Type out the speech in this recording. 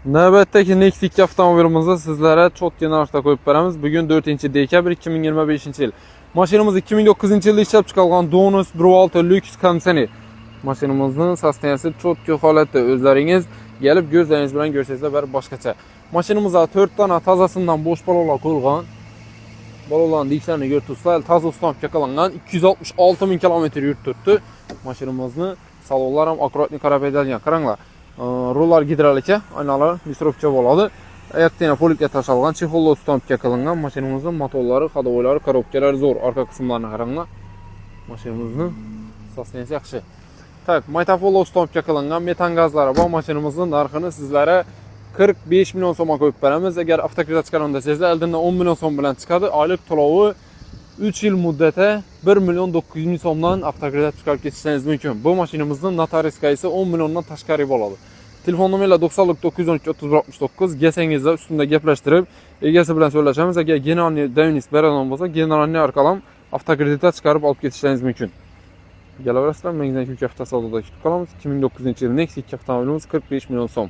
Navbatdagi Nexia 2 avtomobilimizni sizlarga cho'tki narxda qo'yib beramiz. Bugun 4-dekabr 2025-yil. Mashinamiz 2009-yilda ishlab chiqarilgan Donus Dualto Lux Conseni. Mashinamizning sosteniyasi cho'tki holatda. O'zlaringiz kelib ko'zlaringiz bilan ko'rsangizlar bir boshqacha. Mashinamizda 4 dona tozasidan bo'sh balolar qo'yilgan. Balolarning dishlarini ko'rib toza ustampga qilingan 266 ming kilometr yurib turibdi. Mashinamizni salonlar ham akkuratni qarab aytilgan. Qaranglar. Rollar gidrolika, aynalar misrovcha bo'ladi. Oyoqtina polikga tashalgan, chexollar ustampga qilingan. Mashinamizning motorlari, ходовойлari, korobkalari zo'r. Orqa qismlarini qaranglar. Mashinamizning sosteniyasi yaxshi. Tak, maytafollar ustampga qilingan, metan gazlari bor. Mashinamizning narxini sizlarga 45 million so'mga qo'yib beramiz. Agar avtokredit chiqaron desangizlar, oldindan 10 million so'm bilan chiqadi. Oylik to'lovi 3 yil muddati 1 million 900 ming so'mdan avtokredit chiqarib ketishingiz mumkin. Bu mashinamizning notariska esa 10 milliondan tashqari bo'ladi. Telefon nomerlar 90 912 3169 gasangizda ustunda gaplashtirib, egasi bilan so'rashamiz. Agar generalniy davnis beradan bo'lsa, generalniy orqali avtokredit chiqarib olib ketishingiz mumkin. Kelaverasizlar, menga ko'p hafta savdoda kutib qolamiz. 2009-yil Nexia 2 avtomobilimiz 45 million so'm.